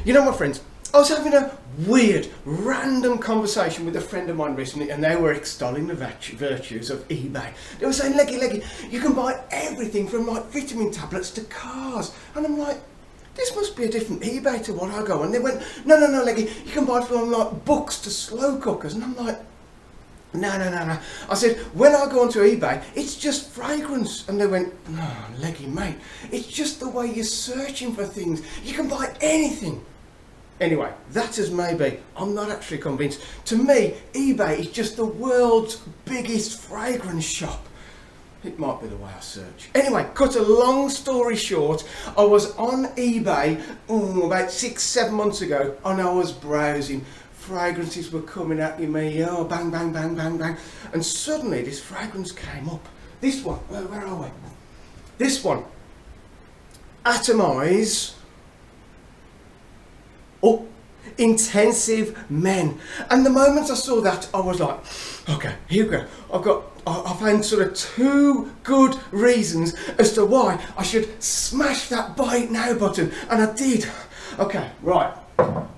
You know, my friends, I was having a weird, random conversation with a friend of mine recently, and they were extolling the virtues of eBay. They were saying, Leggy, you can buy everything from like vitamin tablets to cars. And I'm like, this must be a different eBay to what I go on. And they went, no, Leggy, you can buy from like books to slow cookers. And I'm like, no. I said, when I go onto eBay, it's just fragrance. And they went, no, Leggy, mate, it's just the way you're searching for things. You can buy anything. Anyway, that as may be, I'm not actually convinced. To me, eBay is just the world's biggest fragrance shop. It might be the way I search. Anyway, cut a long story short, I was on eBay about 6-7 months ago, and I was browsing. Fragrances were coming at me, oh, bang, bang, bang, bang, bang. And suddenly this fragrance came up. This one, where are we? This one, Atomise. Oh, Intensive Men. And the moment I saw that, I was like, okay, here we go. I found sort of 2 good reasons as to why I should smash that buy it now button. And I did. Okay, right.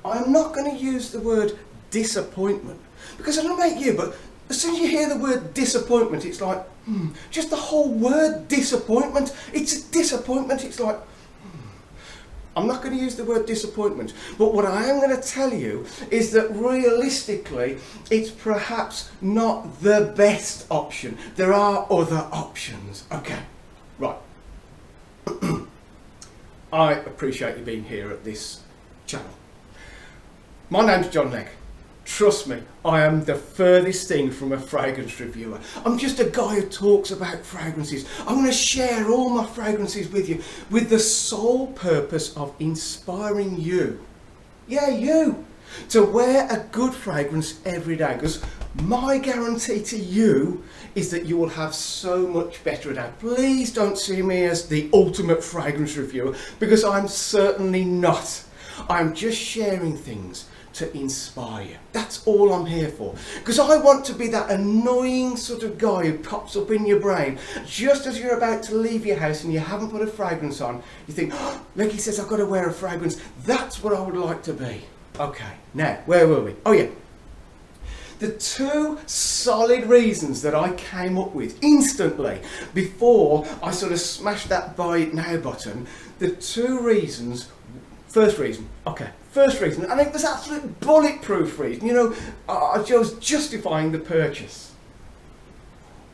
I'm not going to use the word disappointment, because I don't know about you, but as soon as you hear the word disappointment, it's like, just the whole word disappointment. It's a disappointment. It's like, I'm not going to use the word disappointment, but what I am going to tell you is that realistically, it's perhaps not the best option. There are other options. Okay, right. I appreciate you being here at this channel. My name's John Legg. Trust me, I am the furthest thing from a fragrance reviewer. I'm just a guy who talks about fragrances. I'm going to share all my fragrances with you with the sole purpose of inspiring you, yeah, you, to wear a good fragrance every day, because my guarantee to you is that you will have so much better a day. Please don't see me as the ultimate fragrance reviewer, because I'm certainly not. I'm just sharing things to inspire you. That's all I'm here for, because I want to be that annoying sort of guy who pops up in your brain just as you're about to leave your house and you haven't put a fragrance on. You think, oh, Leggy says I've got to wear a fragrance. That's what I would like to be. Okay, now where were we? Oh yeah, the 2 solid reasons that I came up with instantly before I sort of smashed that buy it now button. The 2 reasons. First reason, and it was absolute bulletproof reason, you know, I was justifying the purchase.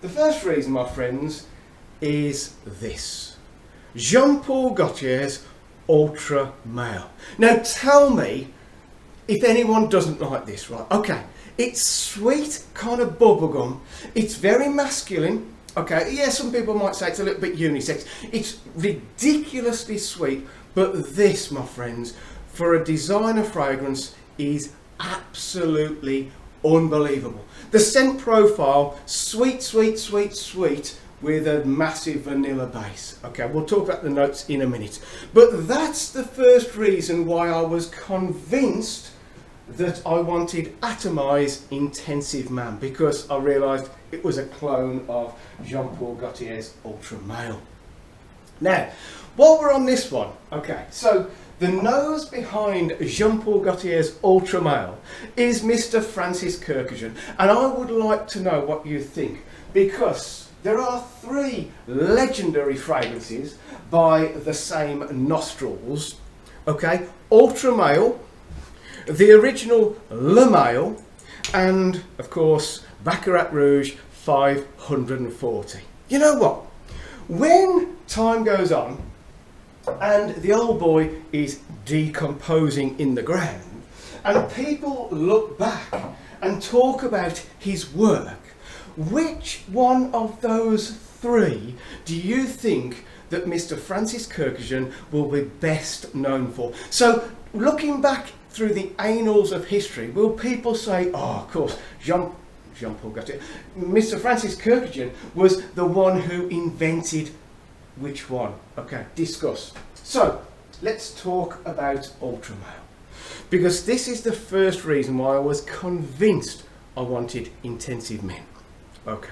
The first reason, my friends, is this. Paul Gaultier's Ultra Male. Now tell me if anyone doesn't like this, right? Okay, it's sweet, kind of bubblegum, it's very masculine. Okay, yeah, some people might say it's a little bit unisex. It's ridiculously sweet, but this, my friends, for a designer fragrance is absolutely unbelievable. The scent profile, sweet, with a massive vanilla base. Okay, we'll talk about the notes in a minute. But that's the first reason why I was convinced that I wanted Atomise Intensive Man, because I realised it was a clone of Paul Gaultier's Ultra Male. Now, while we're on this one, okay, so the nose behind Paul Gaultier's Ultra Male is Mr. Francis Kurkdjian, and I would like to know what you think, because there are 3 legendary fragrances by the same nostrils, okay, Ultra Male, the original Le Male, and of course Baccarat Rouge 540. You know what? When time goes on and the old boy is decomposing in the ground and people look back and talk about his work, which one of those 3 do you think that Mr. Francis Kurkdjian will be best known for? So looking back through the annals of history, will people say, oh, of course, Paul Gaultier, Mr. Francis Kurkdjian was the one who invented which one? Okay, discuss. So let's talk about Ultra Male, because this is the first reason why I was convinced I wanted Intensive Men. Okay.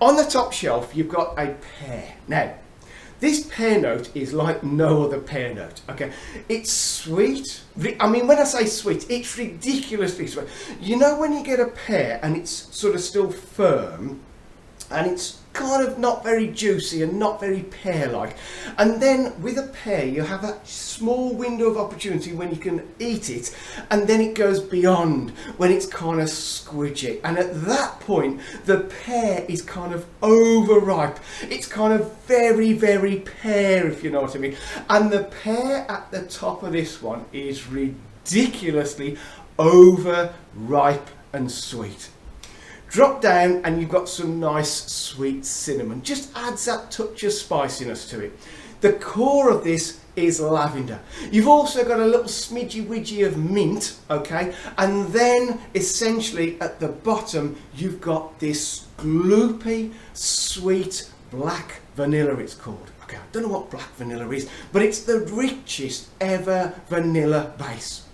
On the top shelf, you've got a pair. Now, This pear note is like no other pear note, okay? It's sweet. I mean, when I say sweet, it's ridiculously sweet. You know when you get a pear and it's sort of still firm, and it's kind of not very juicy and not very pear-like, and then with a pear you have a small window of opportunity when you can eat it, and then it goes beyond when it's kind of squidgy, and at that point the pear is kind of overripe. It's kind of very, very pear, if you know what I mean. And the pear at the top of this one is ridiculously overripe and sweet. Drop down and you've got some nice sweet cinnamon. Just adds that touch of spiciness to it. The core of this is lavender. You've also got a little smidgy widgy of mint, okay? And then essentially at the bottom you've got this gloopy, sweet black vanilla, it's called. Okay, I don't know what black vanilla is, but it's the richest ever vanilla base.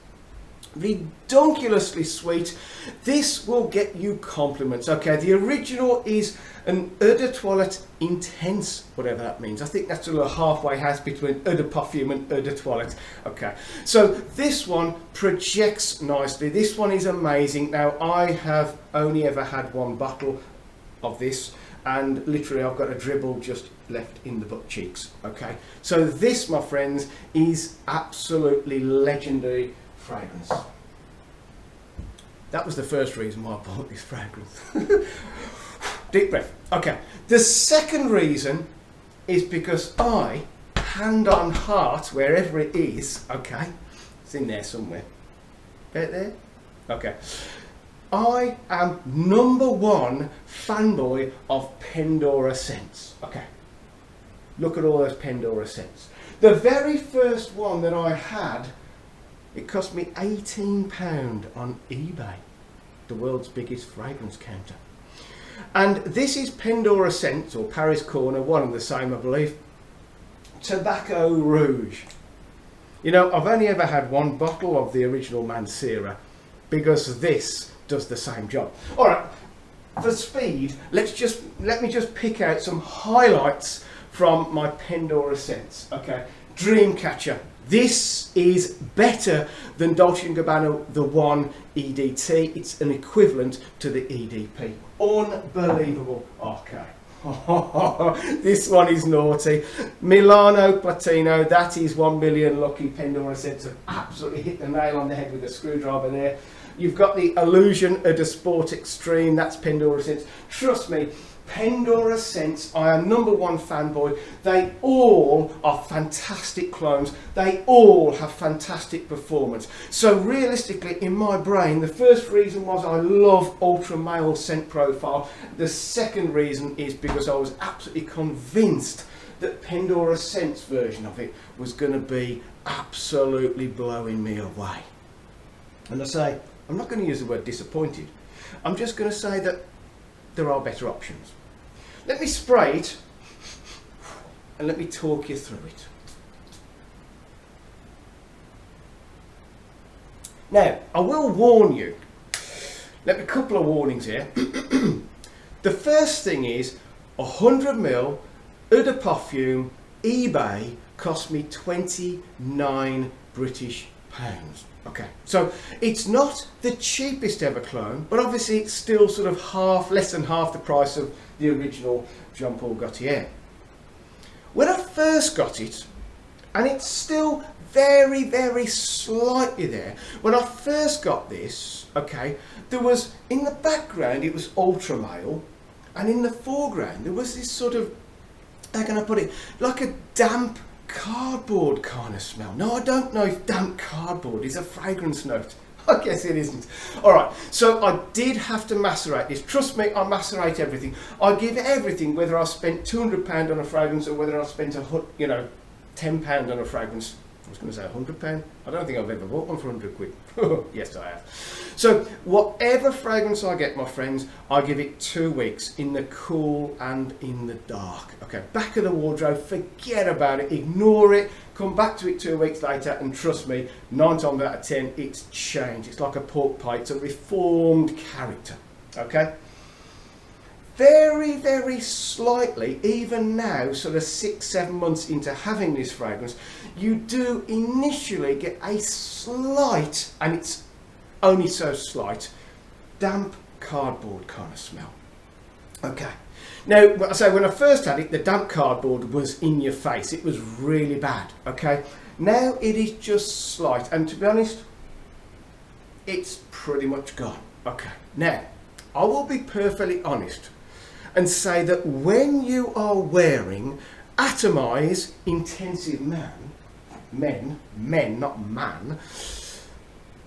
Redonkulously sweet. This will get you compliments. Okay, the original is an Eau de Toilette Intense, whatever that means. I think that's a little halfway house between Eau de Parfum and Eau de Toilette. Okay, so this one projects nicely. This one is amazing. Now, I have only ever had one bottle of this, and literally I've got a dribble just left in the butt cheeks. Okay, so this, my friends, is absolutely legendary fragrance. That was the first reason why I bought this fragrance. Deep breath. Okay, the second reason is because I, hand on heart, wherever it is, okay, it's in there somewhere, right there, okay, I am #1 fanboy of Pendora Scents. Okay, look at all those Pendora Scents. The very first one that I had, it cost me £18 on eBay, the world's biggest fragrance counter. And this is Pendora Scents, or Paris Corner, one and the same I believe, Tobacco Rouge. You know, I've only ever had one bottle of the original Mancera because this does the same job. Alright, for speed, let me just pick out some highlights from my Pendora Scents. Okay, Dreamcatcher. This is better than Dolce & Gabbana The One EDT. It's an equivalent to the EDP. Unbelievable. Okay. This one is naughty. Milano Platino, that is 1 million lucky Pendora Scents. Have absolutely hit the nail on the head with a screwdriver there. You've got the Illusion of the Sport Extreme, that's Pendora Scents. Trust me, Pendora Scents, I am #1 fanboy. They all are fantastic clones. They all have fantastic performance. So realistically, in my brain, the first reason was I love Ultra Male scent profile. The second reason is because I was absolutely convinced that Pendora Scents version of it was going to be absolutely blowing me away. And I say, I'm not going to use the word disappointed. I'm just going to say that there are better options. Let me spray it and let me talk you through it. Now, I will warn you. Let me, a couple of warnings here. The first thing is 100ml Eau de Parfum eBay cost me 29 British pounds. Okay, so it's not the cheapest ever clone, but obviously it's still sort of less than half the price of the original Paul Gaultier. When I first got it, and it's still very, very slightly there, when I first got this, okay, there was, in the background it was Ultra Male, and in the foreground there was this sort of, how can I put it, like a damp cardboard kind of smell. No, I don't know if damp cardboard is a fragrance note. I guess it isn't. Alright, so I did have to macerate this. Trust me, I macerate everything. I give everything, whether I spent £200 on a fragrance or whether I spent £10 on a fragrance. I was going to say £100. I don't think I've ever bought one for 100 quid. Yes, I have. So whatever fragrance I get, my friends, I give it 2 weeks in the cool and in the dark. Okay, back of the wardrobe, forget about it, ignore it, come back to it 2 weeks later, and trust me, 9 times out of 10, it's changed. It's like a pork pie, it's a reformed character. Okay? very, very slightly, even now, sort of 6-7 months into having this fragrance, you do initially get a slight, and it's only so slight, damp cardboard kind of smell. Okay. Now, I say when I first had it, the damp cardboard was in your face. It was really bad. Okay. Now it is just slight, and to be honest, it's pretty much gone. Okay. Now, I will be perfectly honest and say that when you are wearing Atomise Intensive Men, not man,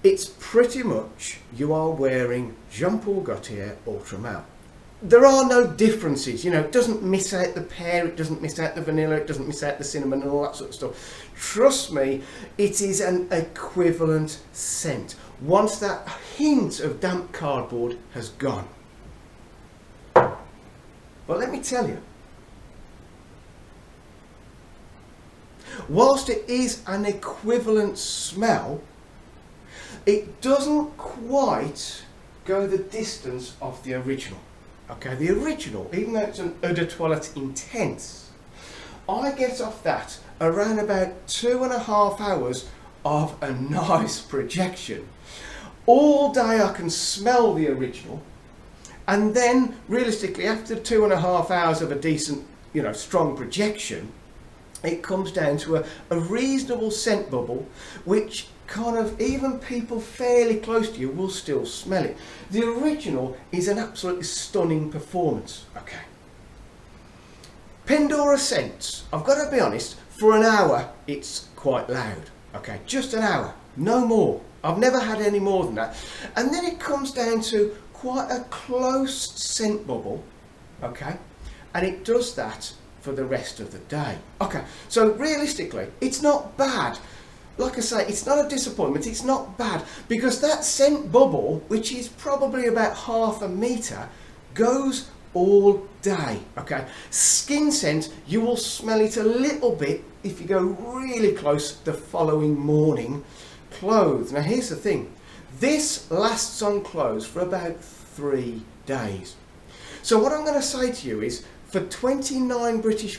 it's pretty much you are wearing Paul Gaultier Ultra Male. There are no differences, you know, it doesn't miss out the pear, it doesn't miss out the vanilla, it doesn't miss out the cinnamon and all that sort of stuff. Trust me, it is an equivalent scent once that hint of damp cardboard has gone. But let me tell you, whilst it is an equivalent smell, it doesn't quite go the distance of the original. Okay, the original, even though it's an eau de toilette intense, I get off that around about 2.5 hours of a nice projection. All day I can smell the original, and then realistically after 2.5 hours of a decent, you know, strong projection, it comes down to a reasonable scent bubble, which kind of even people fairly close to you will still smell it. The original is an absolutely stunning performance. Okay. Pendora Scents, I've got to be honest, for an hour it's quite loud. Okay, just an hour, no more. I've never had any more than that. And then it comes down to quite a close scent bubble. Okay, and it does that for the rest of the day. Okay, so realistically, it's not bad. Like I say, it's not a disappointment, it's not bad, because that scent bubble, which is probably about 1/2 metre, goes all day. Okay, skin scent, you will smell it a little bit if you go really close the following morning. Clothes, now here's the thing, this lasts on clothes for about 3 days. So what I'm going to say to you is, for £29 British,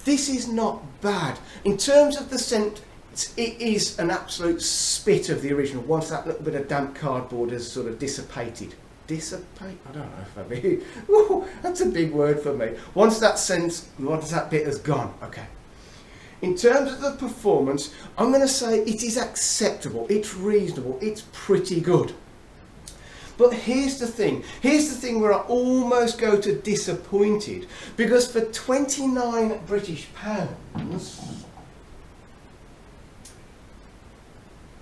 this is not bad. In terms of the scent, it is an absolute spit of the original once that little bit of damp cardboard has sort of dissipated. Dissipate? I don't know if that be. Ooh, that's a big word for me. Once that bit has gone. Okay. In terms of the performance, I'm going to say it is acceptable, it's reasonable, it's pretty good. But here's the thing where I almost go to disappointed, because for £29 British,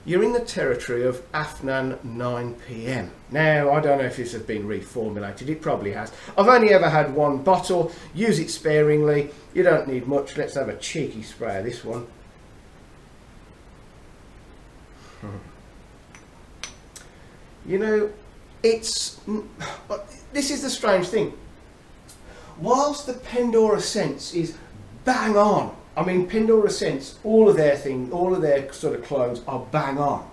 you're in the territory of Afnan 9 PM. Now, I don't know if this has been reformulated, it probably has. I've only ever had one bottle, use it sparingly, you don't need much. Let's have a cheeky spray of this one. You know, this is the strange thing. Whilst the Pendora Scents is bang on, I mean, Pendora Scents, all of their sort of clones are bang on.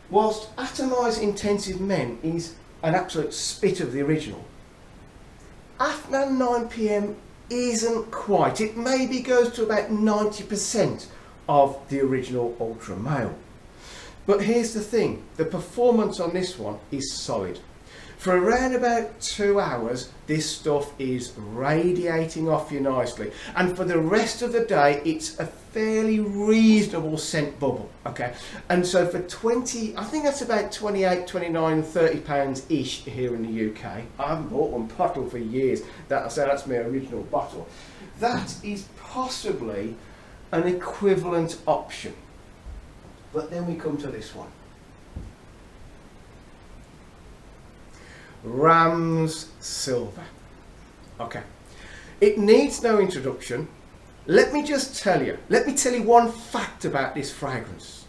Whilst Atomise Intensive Men is an absolute spit of the original, Afnan 9 PM isn't quite. It maybe goes to about 90% of the original Ultra Male. But here's the thing, the performance on this one is solid. For around about 2 hours, this stuff is radiating off you nicely. And for the rest of the day, it's a fairly reasonable scent bubble, okay? And so for I think that's about 28, 29, 30 pounds-ish here in the UK. I haven't bought one bottle for years. That's my original bottle. That is possibly an equivalent option. But then we come to this one. Rams Silver. Okay, it needs no introduction. Let me tell you one fact about this fragrance.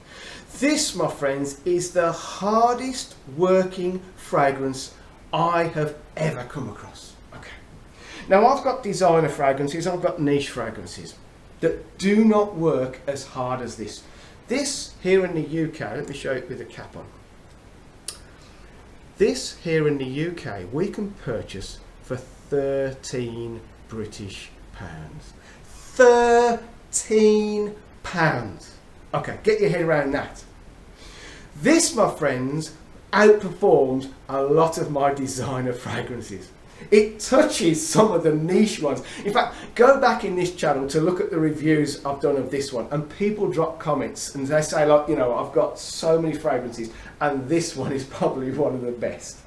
This, my friends, is the hardest working fragrance I have ever come across. Okay, now I've got designer fragrances, I've got niche fragrances that do not work as hard as this. This here in the UK, let me show it with a cap on. This here in the UK we can purchase for 13 British pounds. 13 pounds. Okay, get your head around that. This, my friends, outperforms a lot of my designer fragrances. It touches some of the niche ones. In fact, go back in this channel to look at the reviews I've done of this one, and people drop comments and they say, like, you know, I've got so many fragrances and this one is probably one of the best.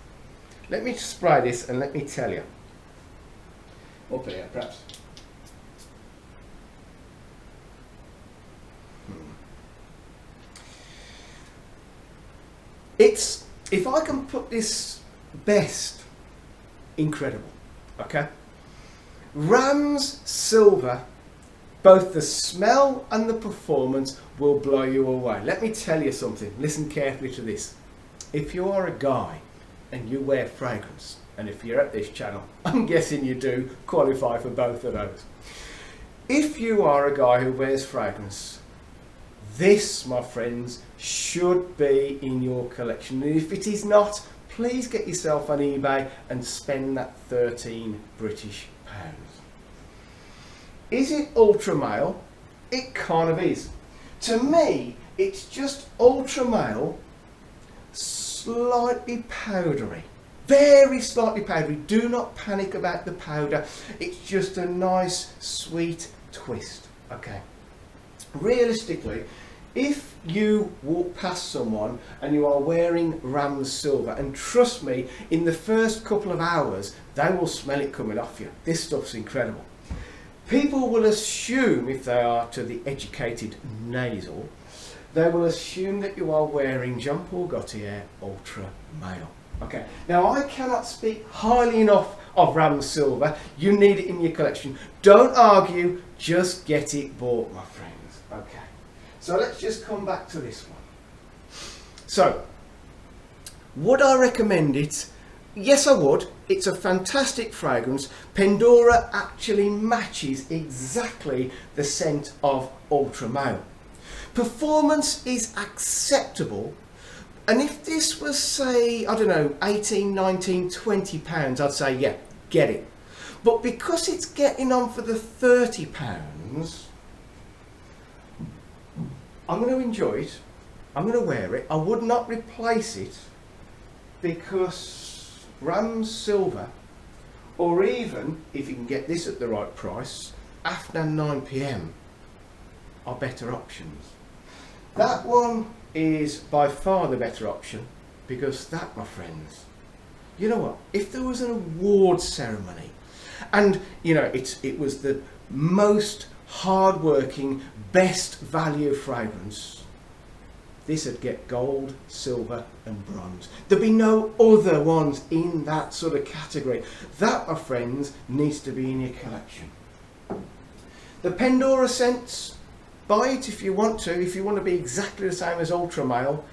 Let me spray this and let me tell you. Up here, perhaps. It's, if I can put this best, incredible, okay? Ram's Silver, both the smell and the performance will blow you away. Let me tell you something, listen carefully to this. If you are a guy and you wear fragrance, and if you're at this channel, I'm guessing you do qualify for both of those. If you are a guy who wears fragrance, this, my friends, should be in your collection. And if it is not, please get yourself on eBay and spend that 13 British pounds. Is it Ultra Male? It kind of is. To me, it's just Ultra Male, slightly powdery. Very slightly powdery. Do not panic about the powder. It's just a nice, sweet twist. Okay. Realistically, if you walk past someone and you are wearing Ram's Silver, and trust me, in the first couple of hours, they will smell it coming off you. This stuff's incredible. People will assume, if they are to the educated nasal, they will assume that you are wearing Paul Gaultier Ultra Male. Okay, now I cannot speak highly enough of Ram's Silver. You need it in your collection. Don't argue, just get it bought, my friends. Okay. So let's just come back to this one. So, would I recommend it? Yes, I would. It's a fantastic fragrance. Pendora actually matches exactly the scent of Ultra Male. Performance is acceptable. And if this was, say, I don't know, 18, 19, 20 pounds, I'd say, yeah, get it. But because it's getting on for the 30 pounds, I'm going to enjoy it, I'm going to wear it, I would not replace it, because Ram's Silver, or even, if you can get this at the right price, after 9 PM, are better options. That one is by far the better option, because that, my friends, you know what, if there was an award ceremony, and you know, it was the most hard-working, best value fragrance, this would get gold, silver and bronze. There'd be no other ones in that sort of category. That, my friends, needs to be in your collection. The Pendora Scents, buy it if you want to be exactly the same as Ultra Male,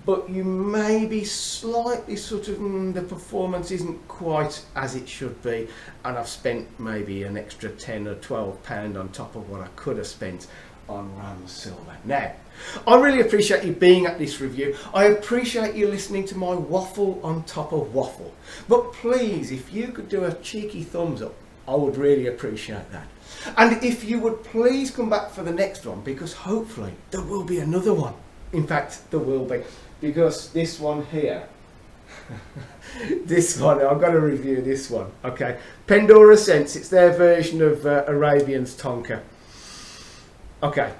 but you may be slightly sort of, the performance isn't quite as it should be, and I've spent maybe an extra 10 or 12 pound on top of what I could have spent on Ram's Silver. Now, I really appreciate you being at this review. I appreciate you listening to my waffle on top of waffle. But please, if you could do a cheeky thumbs up, I would really appreciate that. And if you would please come back for the next one, because hopefully there will be another one. In fact, there will be. Because this one here, this one, I've got to review this one, okay. Pendora Scents, it's their version of Arabian's Tonka. Okay,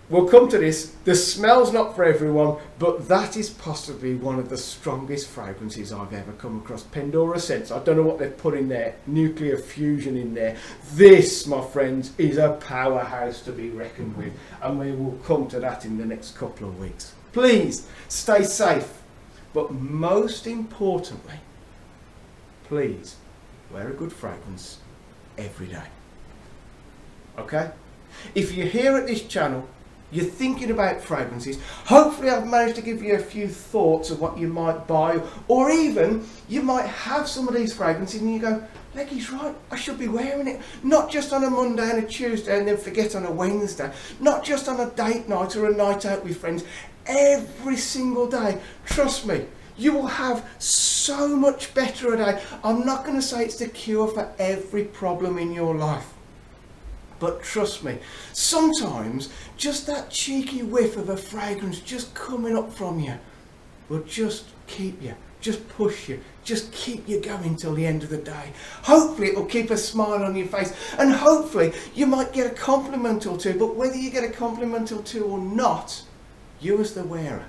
we'll come to this. The smell's not for everyone, but that is possibly one of the strongest fragrances I've ever come across. Pendora Scents, I don't know what they've put in there, nuclear fusion in there. This, my friends, is a powerhouse to be reckoned with, and we will come to that in the next couple of weeks. Please stay safe, but most importantly, please wear a good fragrance every day. Okay? If you're here at this channel, you're thinking about fragrances, hopefully I've managed to give you a few thoughts of what you might buy, or even you might have some of these fragrances and you go, Leggy's right, I should be wearing it. Not just on a Monday and a Tuesday and then forget on a Wednesday. Not just on a date night or a night out with friends. Every single day. Trust me, You will have so much better a day. I'm not going to say it's the cure for every problem in your life. But trust me, sometimes just that cheeky whiff of a fragrance just coming up from you will just keep you, just push you, just keep you going till the end of the day. Hopefully it will keep a smile on your face, and hopefully you might get a compliment or two, but whether you get a compliment or two or not, you as the wearer,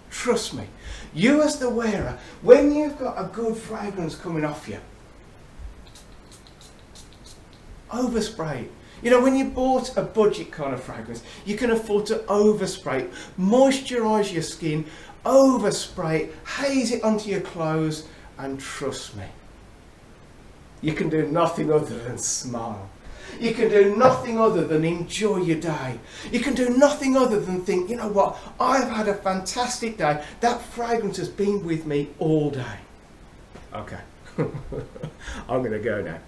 trust me, you as the wearer, when you've got a good fragrance coming off you, overspray it. You know, when you bought a budget kind of fragrance, you can afford to overspray it, moisturise your skin, overspray it, haze it onto your clothes, and trust me, you can do nothing other than smile. You can do nothing other than enjoy your day. You can do nothing other than think, you know what, I've had a fantastic day. That fragrance has been with me all day. Okay, I'm going to go now.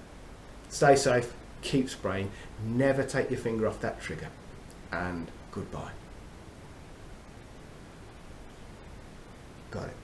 Stay safe, keep spraying, never take your finger off that trigger, and goodbye. Got it.